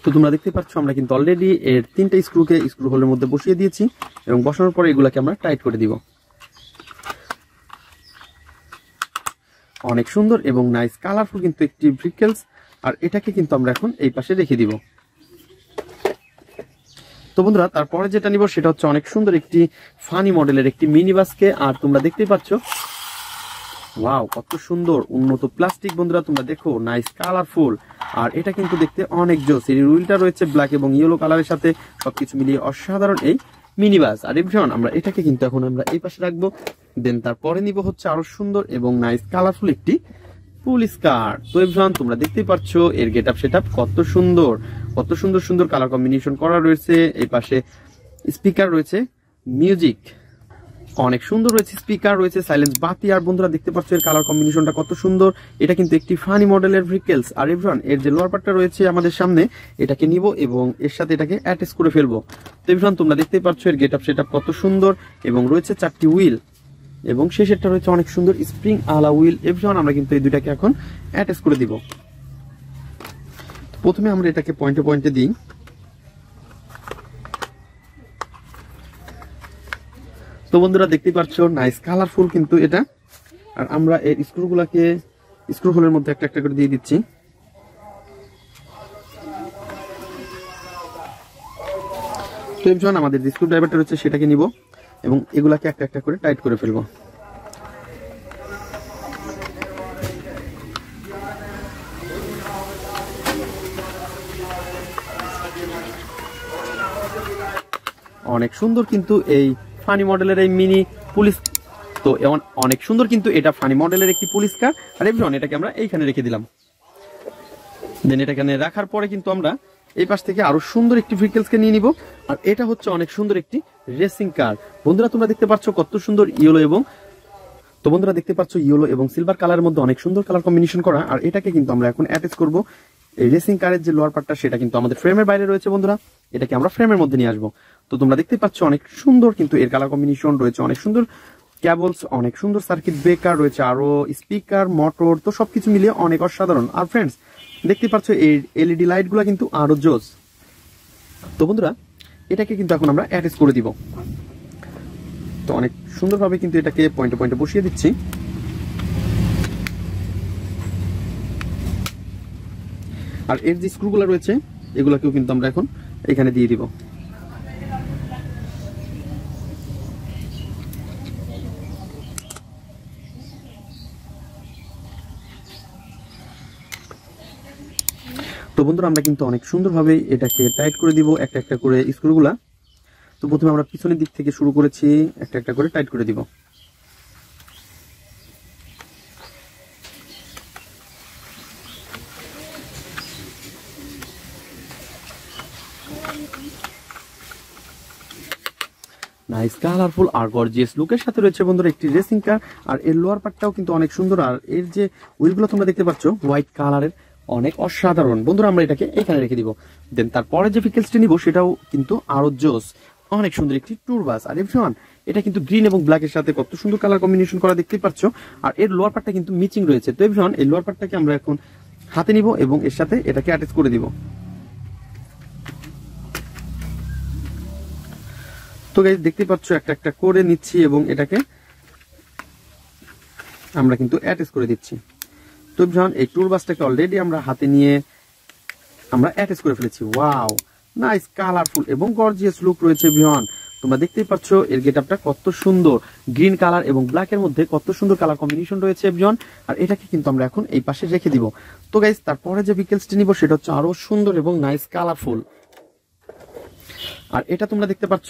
তো তোমরা দেখতে পাচ্ছ আমরা কিন্তু অলরেডি এর 3টা স্ক্রুকে স্ক্রু হোলের মধ্যে বসিয়ে দিয়েছি এবং বসানোর পরে এগুলাকে আমরা টাইট করে দিব। অনেক সুন্দর এবং নাইস কালারফুল কিন্তু একটি ভেহিকলস। আর এটাকে কিন্তু আমরা এখন এই পাশে রেখে দিব। তো বন্ধুরা তারপরে যেটা নিব সেটা হচ্ছে অনেক সুন্দর একটি ফানি মডেলের একটি মিনি বাসকে। আর তোমরা দেখতেই পাচ্ছ ওয়াও কত সুন্দর উন্নত প্লাস্টিক বন্ধুরা, তোমরা দেখো নাইস কালারফুল। আর এটা কিন্তু দেখতে অনেক জোস। এর হুইলটা রয়েছে ব্ল্যাক এবং ইয়েলো কালারের সাথে, সবকিছু মিলিয়ে অসাধারণ এই মিনি বাস। আর এভরিওয়ান আমরা এটাকে কিন্তু এখন আমরা এই পাশে রাখবো। দেন তারপরে নিব হচ্ছে আরো সুন্দর এবং নাইস কালারফুল একটি পুলিশ কার। তো এভরিওয়ান তোমরা দেখতেই পাচ্ছ এর গেটআপ সেটআপ কত সুন্দর, কত সুন্দর সুন্দর কালার কম্বিনেশন করা রয়েছে। এই পাশে স্পিকার রয়েছে, মিউজিক অনেক সুন্দর রয়েছে, স্পিকার রয়েছে, সাইলেন্স বাতি। আর বন্ধুরা দেখতে পাচ্ছ এর কালার কম্বিনেশনটা কত সুন্দর। এটা কিন্তু একটি ফানি মডেলের ভেহিকলস। আর এভরিওয়ান এর যে লোয়ার পার্টটা রয়েছে আমাদের সামনে, এটাকে নিব এবং এর সাথে এটাকে অ্যাটাচ করে ফেলবো। তো এভরিওয়ান তোমরা দেখতেই পাচ্ছ এর গেটআপ সেটআপ কত সুন্দর এবং রয়েছে 4টি হুইল এবং শেষেরটা রয়েছে অনেক সুন্দর স্প্রিং আলা হুইল। এভরিওয়ান আমরা কিন্তু এই দুইটাকে এখন অ্যাটাচ করে দিব। প্রথমে আমরা এটাকে পয়েন্টে পয়েন্টে দিই। তো বন্ধুরা দেখতেই পাচ্ছ নাইস কালারফুল কিন্তু এটা। আর আমরা এর স্ক্রুগুলোকে স্ক্রু হোলের মধ্যে একটা একটা করে দিয়ে দিচ্ছি। তো এভরিওয়ান আমাদের যে স্ক্রু ড্রাইভারটা রয়েছে সেটাকে নিব এবং এগুলাকে একটা একটা করে টাইট করে ফেলবো। অনেক সুন্দর কিন্তু এই ফানি মডেলের এই মিনি পুলিশ। তো অনেক সুন্দর কিন্তু এটা ফানি মডেলের একটি পুলিশ কার। আর এভরিওয়ান এটাকে আমরা এইখানে রেখে দিলাম। দেন এটা এখানে রাখার পরে কিন্তু আমরা এই পাশ থেকে আরো সুন্দর একটি ভেহিকলসকে নিয়ে নিব। আর এটা হচ্ছে অনেক সুন্দর একটি রেসিং কার। বন্ধুরা তোমরা দেখতে পাচ্ছ কত সুন্দর ইয়েলো এবং তো বন্ধুরা দেখতে পাচ্ছ ইয়েলো এবং সিলভার কালারের মধ্যে অনেক সুন্দর কালার কম্বিনেশন করা। আর এটাকে কিন্তু আমরা এখন অ্যাটাচ করব। এই রেসিং কারের যে লোয়ার পার্টটা সেটা কিন্তু আমাদের ফ্রেমের বাইরে রয়েছে বন্ধুরা, এটাকে আমরা ফ্রেমের মধ্যে নিয়ে আসবো। তো তোমরা দেখতে পাচ্ছ অনেক সুন্দর কিন্তু এর কালার কম্বিনেশন রয়েছে, অনেক সুন্দর কেবলস, অনেক সুন্দর সার্কিট ব্রেকার রয়েছে, আরো স্পিকার, মোটর, তো সবকিছু মিলিয়ে অনেক অসাধারণ। আর ফ্রেন্ডস দেখতে পাচ্ছ এই এলইডি লাইট গুলা কিন্তু আরো জোস। তো বন্ধুরা এটাকে কিন্তু এখন আমরা অ্যাটাচ করে দিব। তো অনেক সুন্দরভাবে কিন্তু এটাকে পয়েন্টে পয়েন্টে বসিয়ে দিচ্ছি। আর এর যে স্ক্রুগুলো রয়েছে এগুলাকেও কিন্তু আমরা এখন এখানে দিয়ে দিব। তো বন্ধুরা আমরা কিন্তু অনেক সুন্দরভাবে এটাকে টাইট করে দিব একটা একটা করে স্ক্রুগুলা। তো প্রথমে আমরা পিছনের দিক থেকে শুরু করেছি, একটা একটা করে টাইট করে দিব। নাইস কালারফুল আর গর্জিয়াস লুকের সাথে রয়েছে বন্ধুরা একটি রেসিং কার। আর এর লোয়ার পার্টটাও কিন্তু অনেক সুন্দর। আর এর যে হুইলগুলো তোমরা দেখতে পাচ্ছ হোয়াইট কালারের, অনেক অসাধারণ। বন্ধুরা আমরা এটাকে এখানে রেখে দিব। দেন তারপরে যে ভেহিকলসটি নিব সেটাও কিন্তু আরো জোস, অনেক সুন্দর একটি ট্যুর বাস। আর এভরিওয়ান এটা কিন্তু গ্রিন এবং ব্ল্যাকের সাথে কত সুন্দর কালার কম্বিনেশন করা দেখতে পাচ্ছ। আর এর লোয়ার পার্টটা কিন্তু মিচিং রয়েছে। তো এভরিওয়ান এই লোয়ার পার্টটাকে আমরা এখন হাতে নিব এবং এর সাথে এটাকে অ্যাটাচ করে দিব। তো গাইস দেখতে পাচ্ছ একটা একটা করে নিচ্ছি এবং এটাকে আমরা কিন্তু অ্যাটাচ করে দিচ্ছি। তো যখন এই ট্যুর বাসটাকে অলরেডি আমরা হাতে নিয়ে আমরা অ্যাটাচ করে ফেলেছি। ওয়াও নাইস কালারফুল এবং গর্জিয়াস লুক রয়েছে ভিউয়ান। তোমরা দেখতেই পাচ্ছ এর গেটআপটা কত সুন্দর, গ্রিন কালার এবং ব্ল্যাকের মধ্যে কত সুন্দর কালার কম্বিনেশন রয়েছে ভিউয়ান। আর এটাকে কিন্তু আমরা এখন এই পাশে রেখে দিব। তো গাইস তারপরে যে ভেহিকলসটি নিব সেটা হচ্ছে আরো সুন্দর এবং নাইস কালারফুল। আর এটা তোমরা দেখতে পাচ্ছ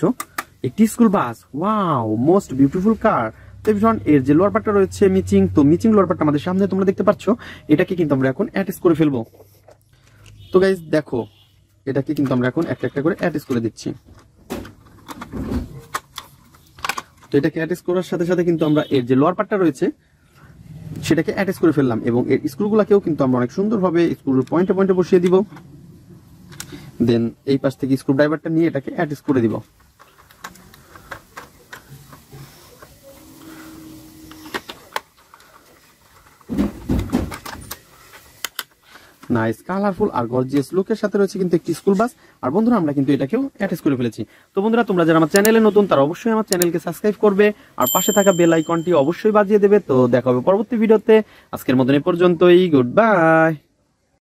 একটি school bus. Wow most beautiful car. তো ভিউয়ান এর যে লোয়ার পার্টটা রয়েছে মিচিং, তো মিচিং লোয়ার পার্টটা আমাদের সামনে তোমরা দেখতে পাচ্ছ। এটাকে কিন্তু আমরা এখন অ্যাটাচ করে ফেলবো। তো গাইস দেখো এটাকে কিন্তু আমরা এখন একটা একটা করে অ্যাটাচ করে দিচ্ছি। তো এটাকে অ্যাটাচ করার সাথে সাথে কিন্তু আমরা এর যে লোয়ার পার্টটা রয়েছে সেটাকে অ্যাটাচ করে ফেললাম এবং এর স্ক্রুগুলোকেও কিন্তু আমরা অনেক সুন্দরভাবে স্ক্রুর পয়েন্টে পয়েন্টে বসিয়ে দিব। দেন এই পাশ থেকে স্ক্রু ড্রাইভারটা নিয়ে এটাকে অ্যাটাচ করে দিব। নাইস কালারফুল আর গর্জিয়াস লুকের সাথে রয়েছে কিন্তু একটি স্কুল বাস। আর বন্ধুরা আমরা কিন্তু এটাকেও অ্যাটাচ করে ফেলেছি। তো বন্ধুরা তোমরা যারা আমার চ্যানেলে নতুন তারা অবশ্যই আমার চ্যানেলকে সাবস্ক্রাইব করবে আর পাশে থাকা বেল আইকনটি অবশ্যই বাজিয়ে দেবে। তো দেখা হবে পরবর্তী ভিডিওতে, আজকের মতন এ পর্যন্তই, গুড বাই।